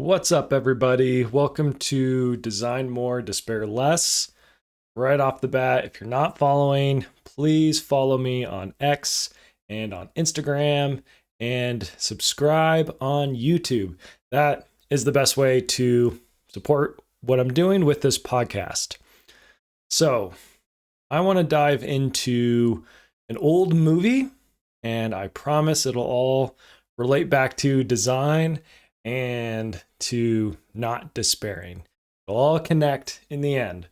What's up, everybody? Welcome to Design More, Despair Less. Right off the bat, if you're not following, please follow me on X and on Instagram and subscribe on YouTube. That is the best way to support what I'm doing with this podcast. So, I want to dive into an old movie, and I promise it'll all relate back to design and to not despairing. It'll all connect in the end.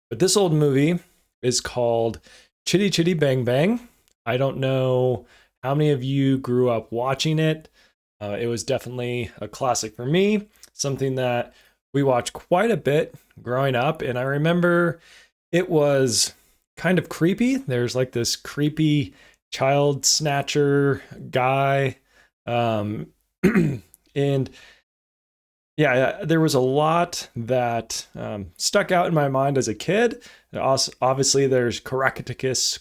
But this old movie is called Chitty Chitty Bang Bang. I don't know how many of you grew up watching it. It was definitely a classic for me, something that we watched quite a bit growing up. And I remember it was kind of creepy. There's like this creepy child snatcher guy. And yeah, there was a lot that stuck out in my mind as a kid. Also, obviously, there's Caractacus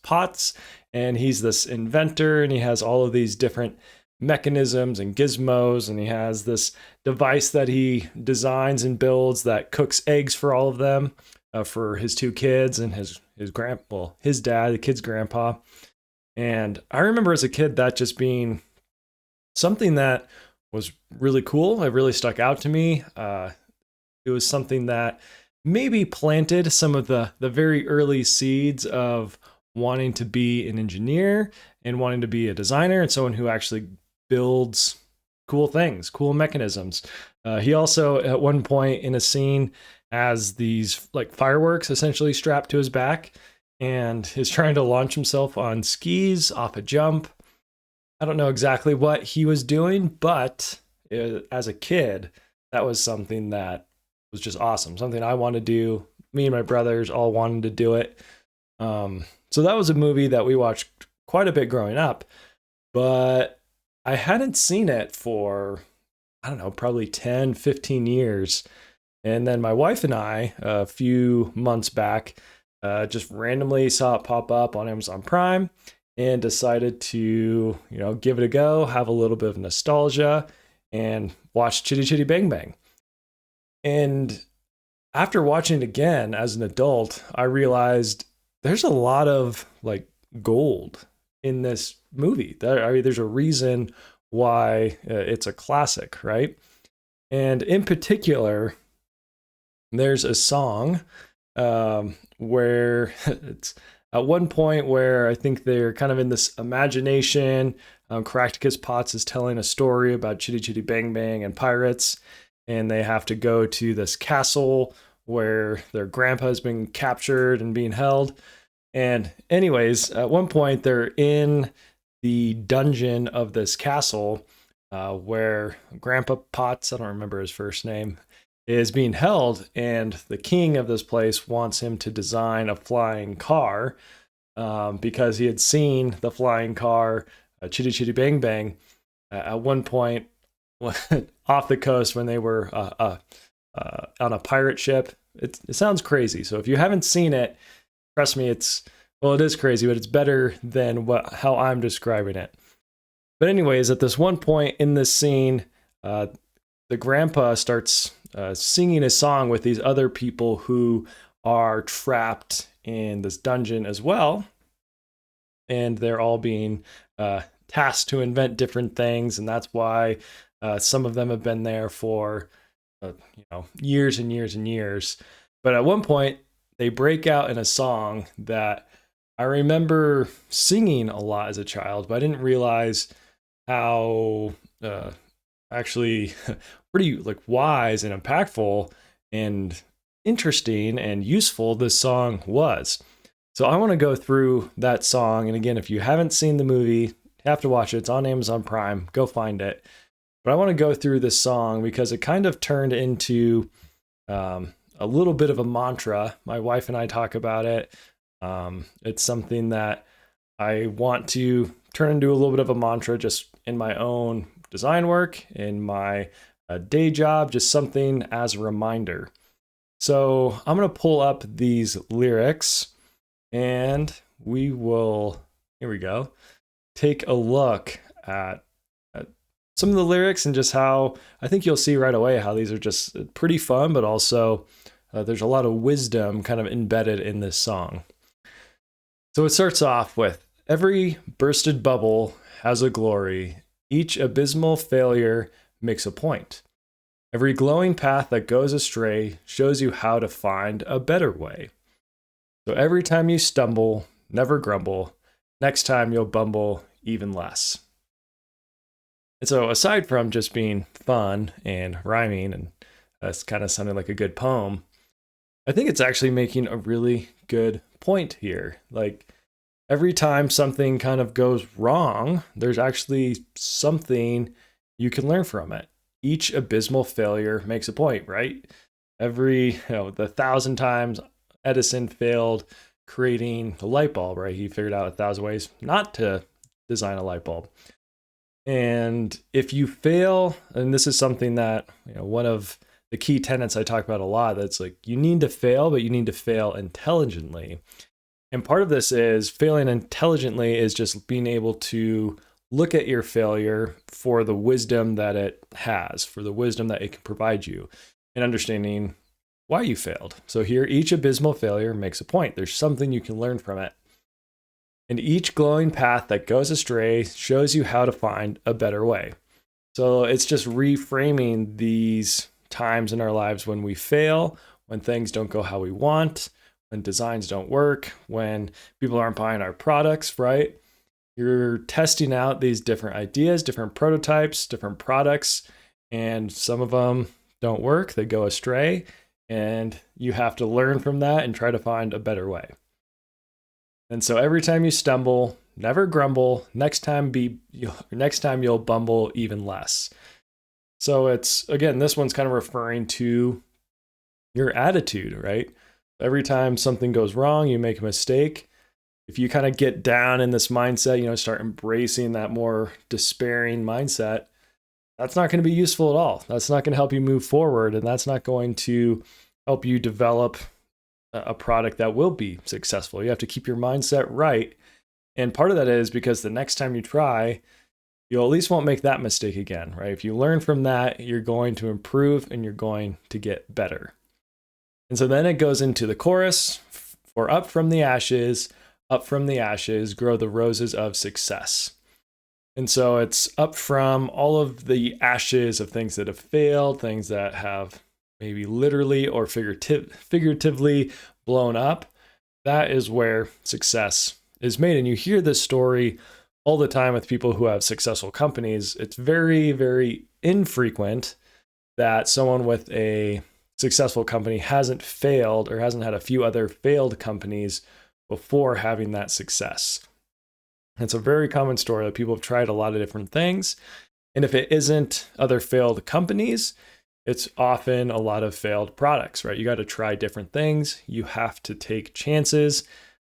Potts, and he's this inventor, and he has all of these different mechanisms and gizmos, and he has this device that he designs and builds that cooks eggs for all of them, for his two kids and his dad, the kid's grandpa. And I remember as a kid that just being something that was really cool. It really stuck out to me. It was something that maybe planted some of the very early seeds of wanting to be an engineer and wanting to be a designer and someone who actually builds cool things, cool mechanisms. He also, at one point in a scene, has these like fireworks essentially strapped to his back and is trying to launch himself on skis off a jump. I don't know exactly what he was doing, but as a kid, that was something that was just awesome. Something I wanted to do. Me and my brothers all wanted to do it. So that was a movie that we watched quite a bit growing up, but I hadn't seen it for, I don't know, probably 10, 15 years. And then my wife and I, a few months back, just randomly saw it pop up on Amazon Prime and decided to, give it a go, have a little bit of nostalgia, and watch Chitty Chitty Bang Bang. And after watching it again as an adult, I realized there's a lot of like gold in this movie. There's a reason why it's a classic, right? And in particular, there's a song where it's at one point where I think they're kind of in this imagination. Caractacus Potts is telling a story about Chitty Chitty Bang Bang and pirates, and they have to go to this castle where their grandpa has been captured and being held. And anyways, at one point they're in the dungeon of this castle where Grandpa Potts, I don't remember his first name, is being held, and the king of this place wants him to design a flying car because he had seen the flying car, Chitty Chitty Bang Bang, at one point off the coast when they were on a pirate ship. It sounds crazy. So if you haven't seen it, trust me, it is crazy, but it's better than how I'm describing it. But anyways, at this one point in this scene, the grandpa starts singing a song with these other people who are trapped in this dungeon as well. And they're all being tasked to invent different things. And that's why some of them have been there for, years and years and years. But at one point, they break out in a song that I remember singing a lot as a child, but I didn't realize how actually pretty like wise and impactful and interesting and useful this song was. So I want to go through that song. And again, if you haven't seen the movie, you have to watch it. It's on Amazon Prime. Go find it. But I want to go through this song because it kind of turned into a little bit of a mantra. My wife and I talk about it. It's something that I want to turn into a little bit of a mantra just in my own design work, in my day job, just something as a reminder. So I'm going to pull up these lyrics and we will, here we go, take a look at some of the lyrics and just how I think you'll see right away how these are just pretty fun, but also there's a lot of wisdom kind of embedded in this song. So it starts off with, every bursted bubble has a glory. Each abysmal failure makes a point. Every glowing path that goes astray shows you how to find a better way. So every time you stumble, never grumble. Next time you'll bumble even less. And so aside from just being fun and rhyming and that's kind of sounding like a good poem, I think it's actually making a really good point here. Like every time something kind of goes wrong, there's actually something you can learn from it. Each abysmal failure makes a point, right? The 1,000 times Edison failed creating the light bulb, right? He figured out 1,000 ways not to design a light bulb. And if you fail, and this is something that, one of the key tenets I talk about a lot, that's like, you need to fail, but you need to fail intelligently. And part of this is failing intelligently is just being able to look at your failure for the wisdom that it has, for the wisdom that it can provide you, and understanding why you failed. So here, each abysmal failure makes a point. There's something you can learn from it. And each glowing path that goes astray shows you how to find a better way. So it's just reframing these times in our lives when we fail, when things don't go how we want, when designs don't work, when people aren't buying our products, right? You're testing out these different ideas, different prototypes, different products, and some of them don't work, they go astray, and you have to learn from that and try to find a better way. And so every time you stumble, never grumble, next time you'll bumble even less. So it's, again, this one's kind of referring to your attitude, right? Every time something goes wrong, you make a mistake. If you kind of get down in this mindset, start embracing that more despairing mindset, that's not going to be useful at all. That's not going to help you move forward, and that's not going to help you develop a product that will be successful. You have to keep your mindset right. And part of that is because the next time you try, you at least won't make that mistake again, right? If you learn from that, you're going to improve and you're going to get better. And so then it goes into the chorus, for up from the ashes, grow the roses of success. And so it's up from all of the ashes of things that have failed, things that have maybe literally or figuratively blown up. That is where success is made. And you hear this story all the time with people who have successful companies. It's very, very infrequent that someone with a successful company hasn't failed or hasn't had a few other failed companies before having that success. It's a very common story that people have tried a lot of different things. And if it isn't other failed companies, it's often a lot of failed products, right? You got to try different things. You have to take chances.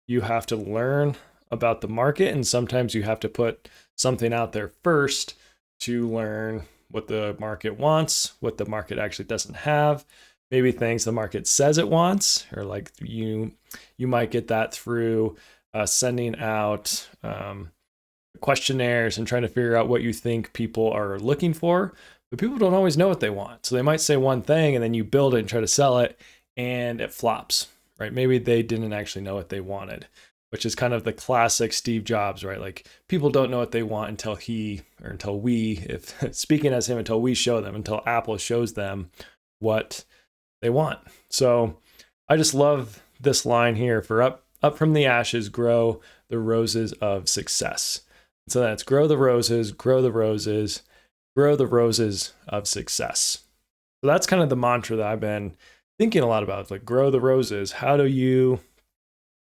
You have to learn about the market. And sometimes you have to put something out there first to learn what the market wants, what the market actually doesn't have. Maybe things the market says it wants, or like you might get that through sending out questionnaires and trying to figure out what you think people are looking for. But people don't always know what they want. So they might say one thing and then you build it and try to sell it and it flops, right? Maybe they didn't actually know what they wanted, which is kind of the classic Steve Jobs, right? Like people don't know what they want until until we show them, until Apple shows them what they want. So I just love this line here, for up from the ashes, grow the roses of success. So that's grow the roses, grow the roses, grow the roses of success. So that's kind of the mantra that I've been thinking a lot about. It's like, grow the roses. How do you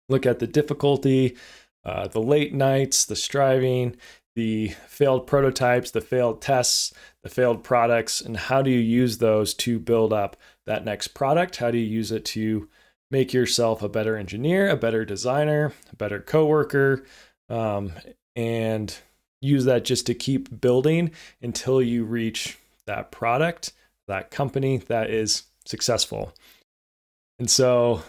look at the difficulty, the late nights, the striving, the failed prototypes, the failed tests, the failed products, and how do you use those to build up that next product? How do you use it to make yourself a better engineer, a better designer, a better coworker, and use that just to keep building until you reach that product, that company that is successful. And so,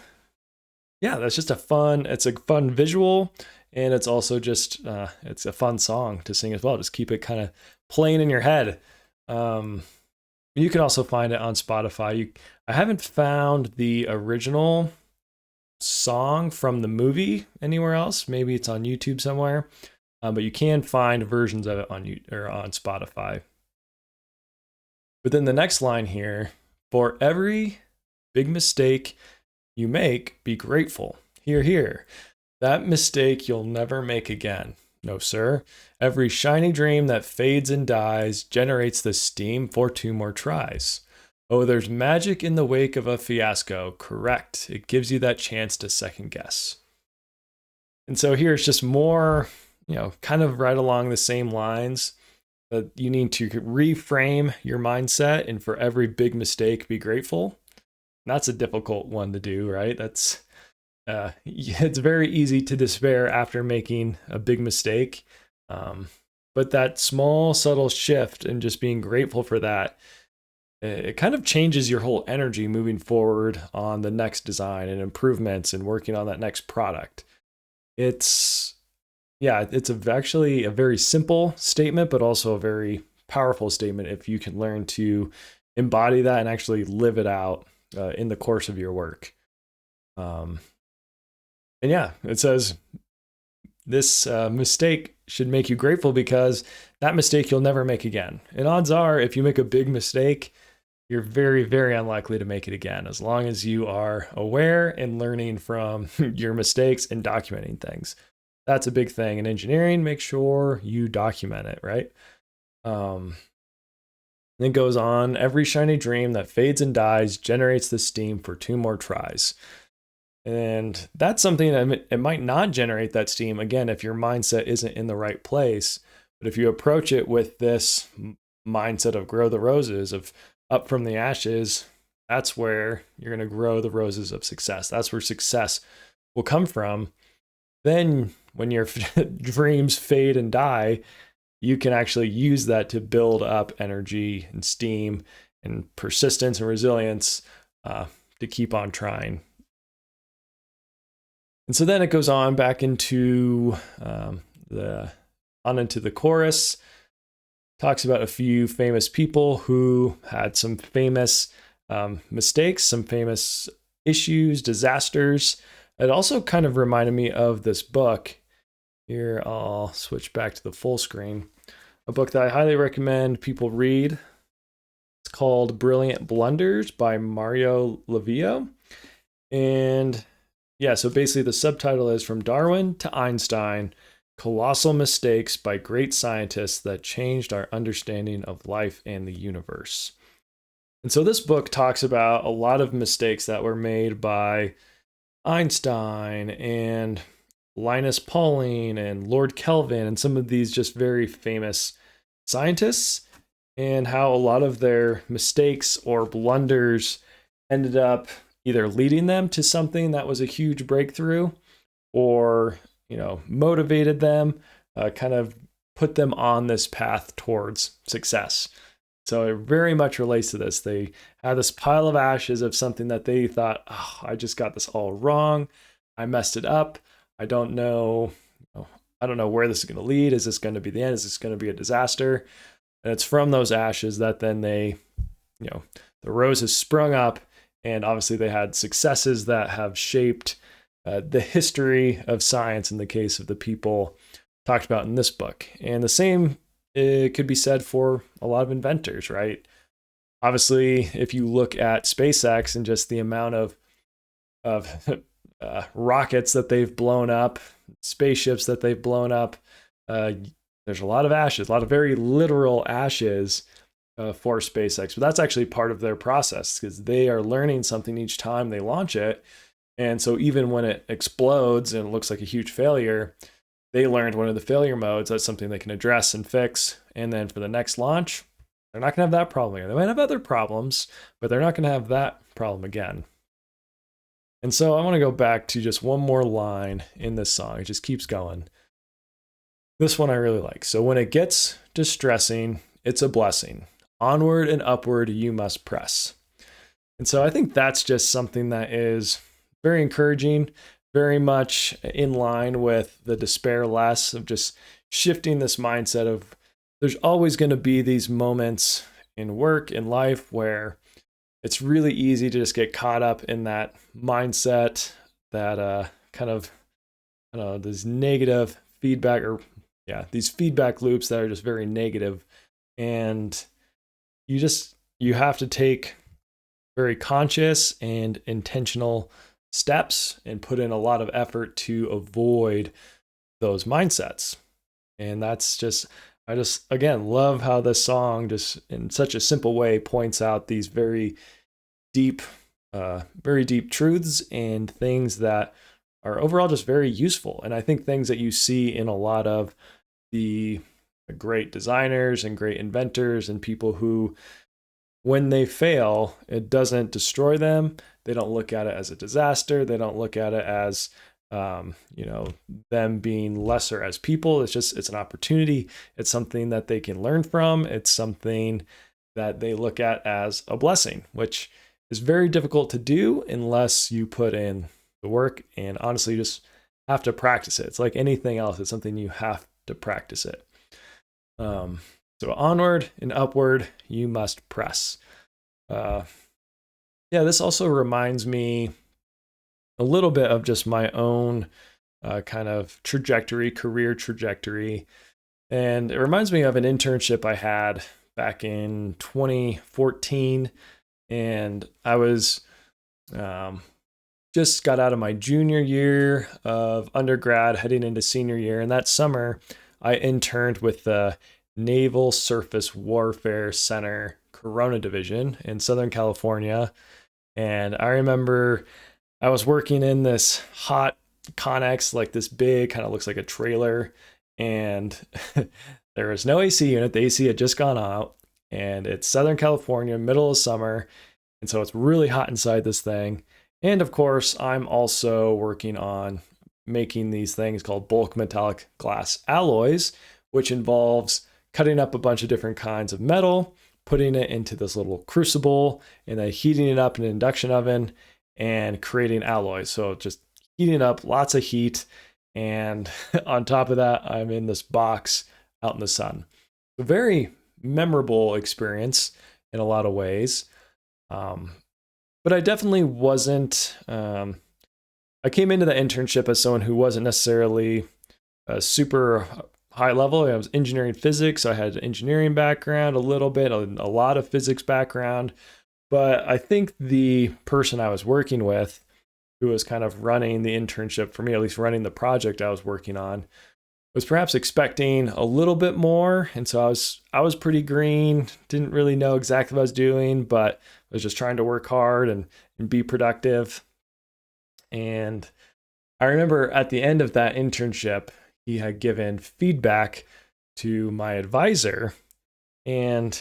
yeah, that's just it's a fun visual, and it's also just, it's a fun song to sing as well. Just keep it kind of playing in your head. You can also find it on Spotify. I haven't found the original song from the movie anywhere else. Maybe it's on YouTube somewhere, but you can find versions of it on Spotify. But then the next line here, for every big mistake you make, be grateful. Hear, hear. That mistake you'll never make again. No, sir. Every shiny dream that fades and dies generates the steam for 2 more tries. Oh, there's magic in the wake of a fiasco. Correct. It gives you that chance to second guess. And so here it's just more, kind of right along the same lines that you need to reframe your mindset, and for every big mistake, be grateful. And that's a difficult one to do, right? It's very easy to despair after making a big mistake. But that small, subtle shift and just being grateful for that, it kind of changes your whole energy moving forward on the next design and improvements and working on that next product. It's actually a very simple statement, but also a very powerful statement if you can learn to embody that and actually live it out in the course of your work. And yeah, it says this mistake should make you grateful because that mistake you'll never make again. And odds are, if you make a big mistake, you're very, very unlikely to make it again, as long as you are aware and learning from your mistakes and documenting things. That's a big thing in engineering. Make sure you document it, right? Then it goes on, every shiny dream that fades and dies generates the steam for 2 more tries. And that's something that it might not generate that steam, again, if your mindset isn't in the right place. But if you approach it with this mindset of grow the roses, of up from the ashes, that's where you're going to grow the roses of success. That's where success will come from. Then when your dreams fade and die, you can actually use that to build up energy and steam and persistence and resilience to keep on trying. And so then it goes on back into the chorus, talks about a few famous people who had some famous mistakes, some famous issues, disasters. It also kind of reminded me of this book. Here, I'll switch back to the full screen. A book that I highly recommend people read. It's called Brilliant Blunders by Mario Livio. And yeah, so basically the subtitle is From Darwin to Einstein, Colossal Mistakes by Great Scientists That Changed Our Understanding of Life and the Universe. And so this book talks about a lot of mistakes that were made by Einstein and Linus Pauling and Lord Kelvin and some of these just very famous scientists, and how a lot of their mistakes or blunders ended up either leading them to something that was a huge breakthrough, or motivated them, kind of put them on this path towards success. So it very much relates to this. They had this pile of ashes of something that they thought, oh, I just got this all wrong. I messed it up. I don't know where this is going to lead. Is this going to be the end? Is this going to be a disaster? And it's from those ashes that then they, the rose has sprung up. And obviously they had successes that have shaped the history of science in the case of the people talked about in this book. And the same could be said for a lot of inventors, right? Obviously, if you look at SpaceX and just the amount of rockets that they've blown up, spaceships that they've blown up, there's a lot of ashes, a lot of very literal ashes for SpaceX. But that's actually part of their process, because they are learning something each time they launch it. And so even when it explodes and it looks like a huge failure, they learned one of the failure modes. That's something they can address and fix. And then for the next launch, they're not going to have that problem again. They might have other problems, but they're not going to have that problem again. And so I want to go back to just one more line in this song. It just keeps going. This one I really like. So when it gets distressing, it's a blessing. Onward and upward you must press. And so I think that's just something that is very encouraging, very much in line with the despair less, of just shifting this mindset of there's always going to be these moments in work, in life, where it's really easy to just get caught up in that mindset, that kind of, I don't know, this negative feedback, or yeah, these feedback loops that are just very negative. And you have to take very conscious and intentional steps and put in a lot of effort to avoid those mindsets. And that's just, I just again love how this song just in such a simple way points out these deep, very deep truths and things that are overall just very useful. And I think things that you see in a lot of the great designers and great inventors and people who, when they fail, it doesn't destroy them. They don't look at it as a disaster. They don't look at it as, them being lesser as people. It's an opportunity. It's something that they can learn from. It's something that they look at as a blessing, which is very difficult to do unless you put in the work. And honestly, you just have to practice it. It's like anything else. It's something you have to practice it. So onward and upward, you must press. This also reminds me a little bit of just my own kind of career trajectory. And it reminds me of an internship I had back in 2014. And I was just got out of my junior year of undergrad, heading into senior year. And that summer, I interned with the Naval Surface Warfare Center Corona Division in Southern California. And I remember I was working in this hot Connex, like this big, kind of looks like a trailer. And there was no AC unit. The AC had just gone out. And it's Southern California, middle of summer. And so it's really hot inside this thing. And of course, I'm also working on making these things called bulk metallic glass alloys, which involves cutting up a bunch of different kinds of metal, putting it into this little crucible, and then heating it up in an induction oven and creating alloys. So just heating up, lots of heat. And on top of that, I'm in this box out in the sun. A very memorable experience in a lot of ways. But I definitely wasn't, I came into the internship as someone who wasn't necessarily a super high level. I was engineering physics. I had an engineering background, a little bit, a lot of physics background. But I think the person I was working with, who was kind of running the internship for me, at least running the project I was working on, was perhaps expecting a little bit more. And so I was pretty green, didn't really know exactly what I was doing, but I was just trying to work hard and be productive. And I remember at the end of that internship, he had given feedback to my advisor. And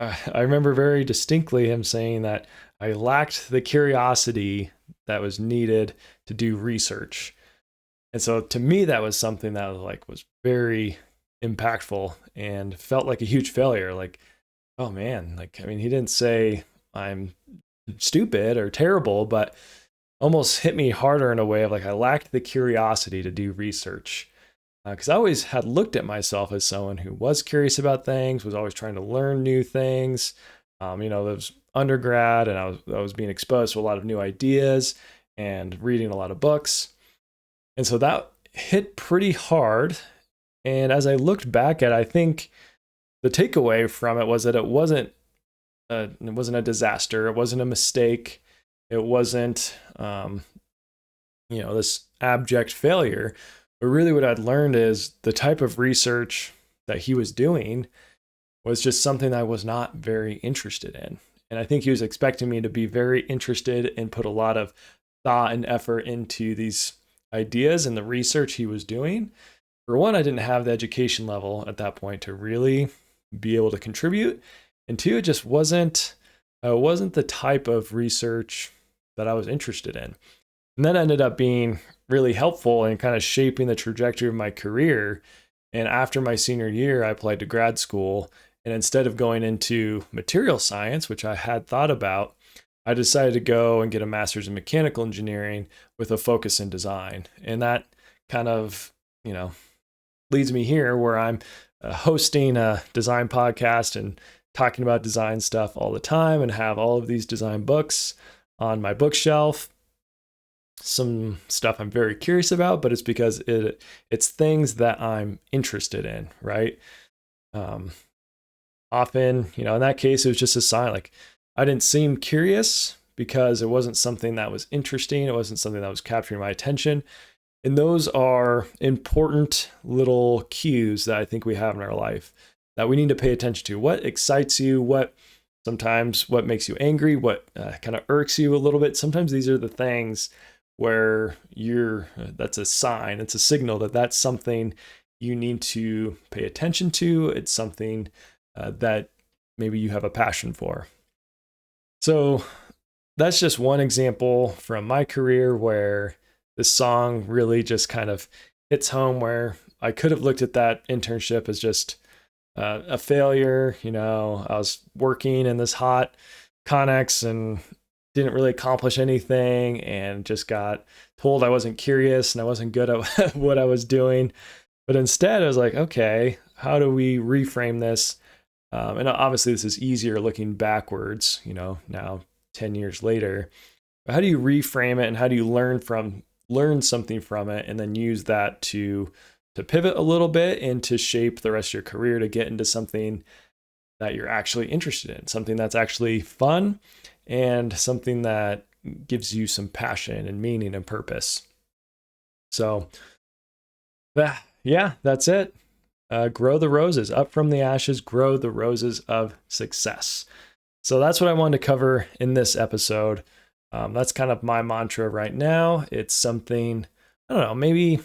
I remember very distinctly him saying that I lacked the curiosity that was needed to do research. And so to me, that was something that was very impactful and felt like a huge failure. Like, oh man, he didn't say I'm stupid or terrible, but almost hit me harder in a way of I lacked the curiosity to do research. Because I always had looked at myself as someone who was curious about things, was always trying to learn new things. There was undergrad, and I was being exposed to a lot of new ideas and reading a lot of books. And so that hit pretty hard. And as I looked back at it, I think the takeaway from it was that it wasn't a disaster. It wasn't a mistake. It wasn't, this abject failure. But really what I'd learned is the type of research that he was doing was just something I was not very interested in. And I think he was expecting me to be very interested and put a lot of thought and effort into these ideas and the research he was doing. For one, I didn't have the education level at that point to really be able to contribute. And two, it just wasn't the type of research that I was interested in. And that ended up being really helpful in kind of shaping the trajectory of my career. And after my senior year, I applied to grad school. And instead of going into material science, which I had thought about, I decided to go and get a master's in mechanical engineering with a focus in design. And that kind of, leads me here where I'm hosting a design podcast and talking about design stuff all the time and have all of these design books on my bookshelf. Some stuff I'm very curious about, but it's because it's things that I'm interested in, right? Often, in that case, it was just a sign. Like, I didn't seem curious because it wasn't something that was interesting. It wasn't something that was capturing my attention. And those are important little cues that I think we have in our life that we need to pay attention to. What excites you? What makes you angry? What kind of irks you a little bit? Sometimes these are the things where that's a sign. It's a signal that that's something you need to pay attention to. It's something that maybe you have a passion for. So that's just one example from my career where this song really just kind of hits home, where I could have looked at that internship as just a failure. I was working in this hot Connex and didn't really accomplish anything and just got told I wasn't curious and I wasn't good at what I was doing. But instead, I was like, okay, how do we reframe this? And obviously, this is easier looking backwards, now 10 years later. But how do you reframe it, and how do you learn something from it, and then use that to pivot a little bit and to shape the rest of your career to get into something that you're actually interested in, something that's actually fun, and something that gives you some passion and meaning and purpose. So, yeah, that's it. Grow the roses. Up from the ashes, grow the roses of success. So that's what I wanted to cover in this episode. That's kind of my mantra right now. It's something, I don't know, maybe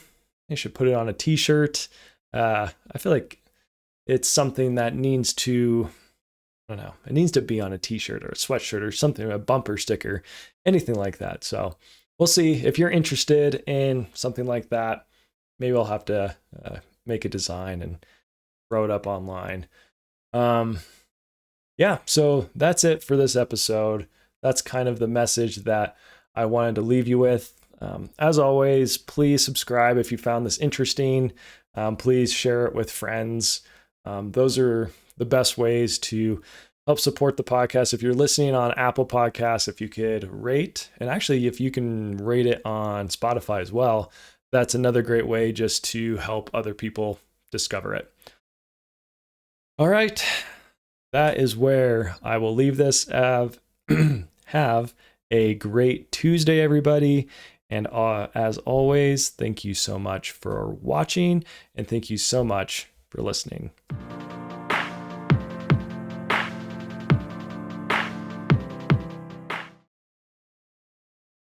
I should put it on a t-shirt. I feel like it's something that needs to, I don't know, it needs to be on a t-shirt or a sweatshirt or something, a bumper sticker, anything like that. So we'll see. If you're interested in something like that, maybe I'll have to make a design and throw it up online. Yeah, so that's it for this episode. That's kind of the message that I wanted to leave you with. As always, please subscribe if you found this interesting. Please share it with friends. Those are the best ways to help support the podcast. If you're listening on Apple Podcasts, if you could rate, and actually if you can rate it on Spotify as well, that's another great way just to help other people discover it. All right, that is where I will leave this. Have a great Tuesday, everybody. And as always, thank you so much for watching, and thank you so much for listening.